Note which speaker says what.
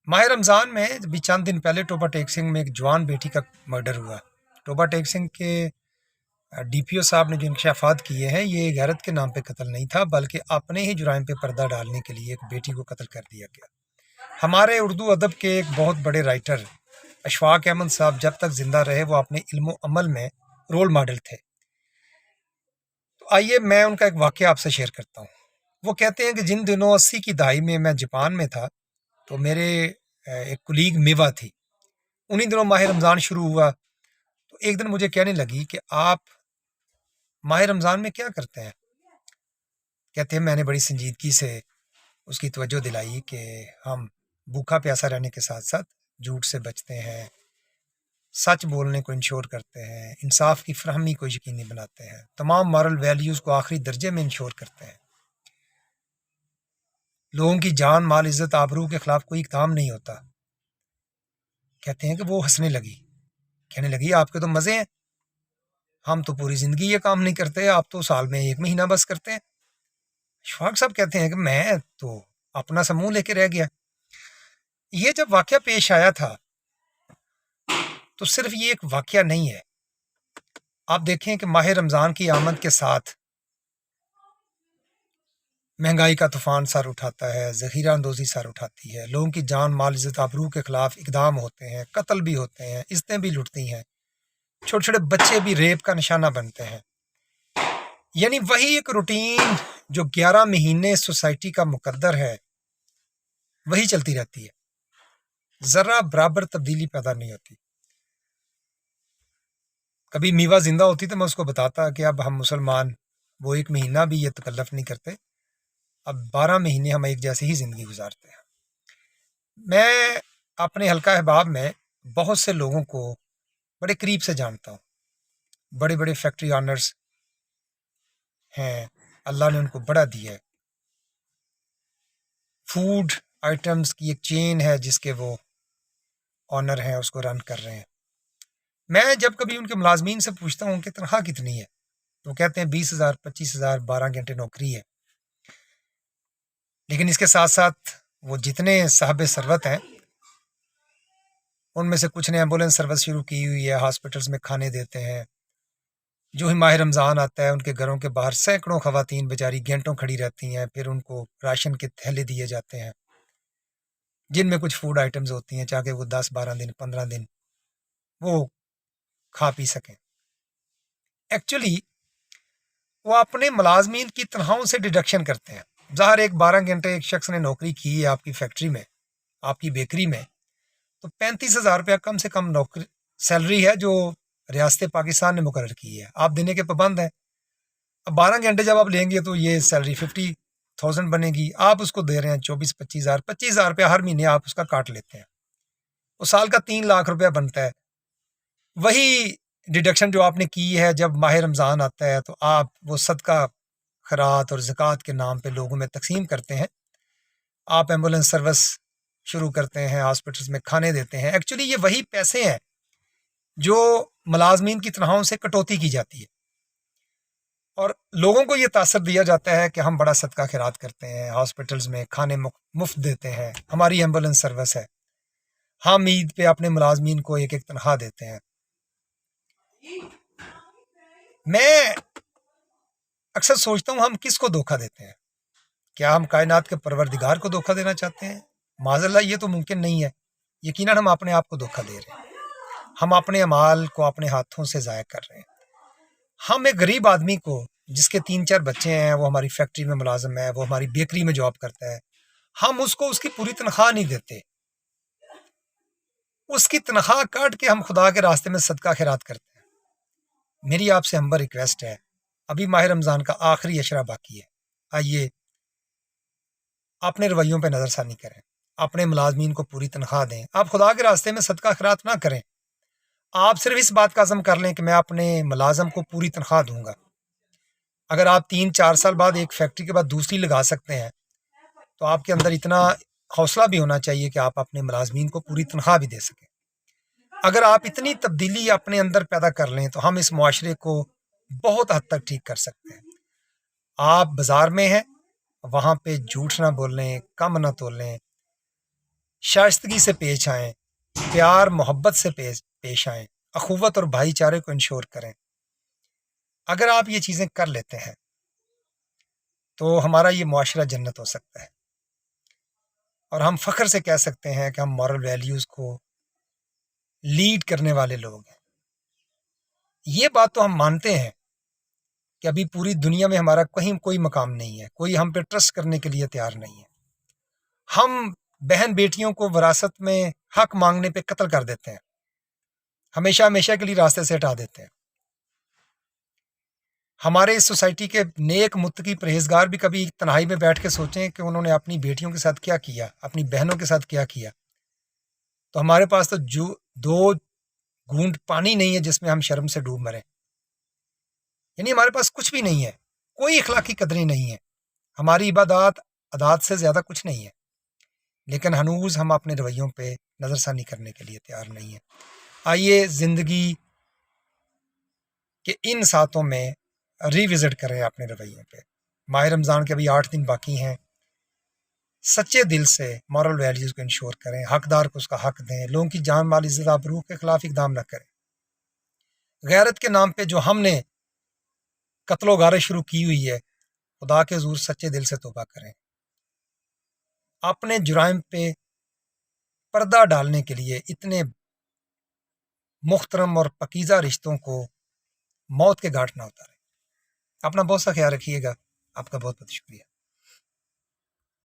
Speaker 1: माह रमज़ान में अभी चंद दिन पहले टोबा टेक सिंह में एक जवान बेटी का मर्डर हुआ। टोबा टेक सिंह के डीपीओ साहब ने जो इंकशाफात किए हैं, ये गैरत के नाम पे कत्ल नहीं था, बल्कि अपने ही जुराइम पे पर्दा डालने के लिए एक बेटी को कत्ल कर दिया गया। हमारे उर्दू अदब के एक बहुत बड़े राइटर अशफाक अहमद साहब जब तक जिंदा रहे, वो अपने इल्म अमल में रोल मॉडल थे। तो आइए मैं उनका एक वाक़या आपसे शेयर करता हूँ। वो कहते हैं कि जिन दिनों 80 की दहाई में मैं जापान में था, तो मेरे एक कुलीग मिवा थी। उन्हीं दिनों माह रमज़ान शुरू हुआ, तो एक दिन मुझे कहने लगी कि आप माह रमज़ान में क्या करते हैं? कहते हैं मैंने बड़ी संजीदगी से उसकी तवज्जो दिलाई कि हम भूखा प्यासा रहने के साथ साथ झूठ से बचते हैं, सच बोलने को इंश्योर करते हैं, इंसाफ की फरहमी को यकीनी बनाते हैं, तमाम मॉरल वैल्यूज़ को आखिरी दर्जे में इंश्योर करते हैं, लोगों की जान माल इज्जत आबरू के खिलाफ कोई इक़दाम नहीं होता। कहते हैं कि वो हंसने लगी, कहने लगी आपके तो मज़े हैं, हम तो पूरी ज़िंदगी ये काम नहीं करते, आप तो साल में 1 महीना बस करते हैं। शफाक साहब कहते हैं कि मैं तो अपना सा मुँह लेके रह गया। ये जब वाक़या पेश आया था, तो सिर्फ़ ये एक वाक़या नहीं है। आप देखें कि माह रमज़ान की आमद के साथ महंगाई का तूफ़ान सर उठाता है, ज़ख़ीरा अंदोज़ी सर उठाती है, लोगों की जान माल इज़्ज़त आबरू के ख़िलाफ़ इक़दाम होते हैं, कत्ल भी होते हैं, इज़्ज़तें भी लुटती हैं, छोटे-छोटे बच्चे भी रेप का निशाना बनते हैं। यानी वही एक रूटीन जो 11 महीने सोसाइटी का मुकद्दर है, वही चलती रहती है। ज़रा बराबर तब्दीली पैदा नहीं होती। कभी मीवा ज़िंदा होती तो मैं उसको बताता कि अब हम मुसलमान वो 1 महीना भी ये तकल्लुफ़ नहीं करते, अब 12 महीने हम एक जैसी ही ज़िंदगी गुज़ारते हैं। मैं अपने हल्का अहबाब में बहुत से लोगों को बड़े करीब से जानता हूँ। बड़े-बड़े फैक्ट्री ऑनर्स हैं, अल्लाह ने उनको बड़ा दिया है। फूड आइटम्स की एक चेन है जिसके वो ऑनर हैं, उसको रन कर रहे हैं। मैं जब कभी उनके मुलाज़मीन से पूछता हूँ कि तनख्वाह कितनी है, तो कहते हैं 20,000, 25,000, 12 घंटे नौकरी है। लेकिन इसके साथ-साथ वो जितने साहिब सरवत हैं, उनमें से कुछ ने एम्बुलेंस सर्विस शुरू की हुई है, हॉस्पिटल्स में खाने देते हैं। जो ही माह रमज़ान आता है, उनके घरों के बाहर सैकड़ों ख़वातीन बेचारी घंटों खड़ी रहती हैं, फिर उनको राशन के थैले दिए जाते हैं, जिनमें कुछ फूड आइटम्स होती हैं, ताकि वो 10-12 दिन, 15 दिन वो खा पी सकें। एक्चुअली वो अपने मुलाज़मीन की तनख्वाहों से डिडक्शन करते हैं। ज़ाहिर एक 12 घंटे एक शख्स ने नौकरी की है आपकी फैक्ट्री में, आपकी बेकरी में, तो 35,000 रुपया कम से कम नौकरी सैलरी है जो रियासत पाकिस्तान ने मुकर्रर की है। आप देने के पाबंद हैं। अब 12 घंटे जब आप लेंगे तो ये सैलरी 50,000 बनेगी। आप उसको दे रहे हैं 24-25,000, 25,000 रुपया हर महीने आप उसका काट लेते हैं। वो साल का 3 लाख रुपया बनता है। वही डिडक्शन जो आपने की है जब माह रमज़ान आता है, तो आप वो सदका खैरात और ज़कात के नाम पे लोगों में तकसीम करते हैं। आप एम्बुलेंस सर्विस शुरू करते हैं, हॉस्पिटल्स में खाने देते हैं। एक्चुअली ये वही पैसे हैं जो मुलाज़मीन की तनख्वाहों से कटौती की जाती है, और लोगों को ये तासर दिया जाता है कि हम बड़ा सदका खैरात करते हैं, हॉस्पिटल्स में खाने मुफ्त देते हैं, हमारी एम्बुलेंस सर्विस है, हम ईद पे अपने मुलाज़मीन को एक-एक तनख्वाह देते हैं। मैं अक्सर सोचता हूँ हम किसको धोखा देते हैं? क्या हम कायनात के परवरदिगार को धोखा देना चाहते हैं? माज़अल्लाह ये तो मुमकिन नहीं है। यकीनन हम अपने आप को धोखा दे रहे हैं। हम अपने अमाल को अपने हाथों से ज़ाया कर रहे हैं। हम एक गरीब आदमी को जिसके 3-4 बच्चे हैं, वो हमारी फैक्ट्री में मुलाज़िम है, वो हमारी बेकरी में जॉब करता है, हम उसको उसकी पूरी तनख्वाह नहीं देते। उसकी तनख्वाह काट के हम खुदा के रास्ते में सदका खैरात करते हैं। मेरी आपसे हम्बल रिक्वेस्ट है, अभी माह रमज़ान का आखिरी अशरा बाकी है। आइए अपने रवैयों पे नज़रसानी करें, अपने मुलाज़मीन को पूरी तनख्वाह दें। आप खुदा के रास्ते में सदका खैरात ना करें। आप सिर्फ़ इस बात का अज़्म कर लें कि मैं अपने मुलाज़िम को पूरी तनख्वाह दूँगा। अगर आप 3-4 साल बाद एक फैक्ट्री के बाद दूसरी लगा सकते हैं, तो आपके अंदर इतना हौसला भी होना चाहिए कि आप अपने मुलाज़मीन को पूरी तनख्वाह भी दे सकें। अगर आप इतनी तब्दीली अपने अंदर पैदा कर लें, तो हम इस मुआशरे को बहुत हद तक ठीक कर सकते हैं। आप बाज़ार में हैं, वहाँ पे झूठ ना बोलें, कम ना तोलें, شائستگی سے پیش آئیں، پیار محبت سے پیش آئیں، اخوت اور بھائی چارے کو انشور کریں. اگر آپ یہ چیزیں کر لیتے ہیں تو ہمارا یہ معاشرہ جنت ہو سکتا ہے، اور ہم فخر سے کہہ سکتے ہیں کہ ہم مورل ویلیوز کو لیڈ کرنے والے لوگ ہیں. یہ بات تو ہم مانتے ہیں کہ ابھی پوری دنیا میں ہمارا کہیں کوئی مقام نہیں ہے، کوئی ہم پہ ٹرسٹ کرنے کے لیے تیار نہیں ہے. ہم بہن بیٹیوں کو وراثت میں حق مانگنے پہ قتل کر دیتے ہیں، ہمیشہ ہمیشہ کے لیے راستے سے ہٹا دیتے ہیں. ہمارے اس سوسائٹی کے نیک متقی پرہیزگار بھی کبھی تنہائی میں بیٹھ کے سوچیں کہ انہوں نے اپنی بیٹیوں کے ساتھ کیا کیا، اپنی بہنوں کے ساتھ کیا کیا. تو ہمارے پاس تو جو 2 گھونٹ پانی نہیں ہے جس میں ہم شرم سے ڈوب مریں. یعنی ہمارے پاس کچھ بھی نہیں ہے، کوئی اخلاقی قدریں نہیں ہے، ہماری عبادات عادات سے زیادہ کچھ نہیں ہے، لیکن ہنوز ہم اپنے رویوں پہ نظر ثانی کرنے کے لیے تیار نہیں ہیں. آئیے زندگی کے ان ساتوں میں ری وزٹ کریں اپنے رویوں پہ. ماہ رمضان کے ابھی 8 دن باقی ہیں. سچے دل سے مورل ویلیوز کو انشور کریں، حقدار کو اس کا حق دیں، لوگوں کی جان مال عزت آبرو کے خلاف اقدام نہ کریں. غیرت کے نام پہ جو ہم نے قتل و غارت شروع کی ہوئی ہے، خدا کے حضور سچے دل سے توبہ کریں. اپنے جرائم پہ پردہ ڈالنے کے لیے اتنے محترم اور پاکیزہ رشتوں کو موت کے گھاٹ نہ اتاریں. اپنا بہت سا خیال رکھیے گا. آپ کا بہت بہت شکریہ.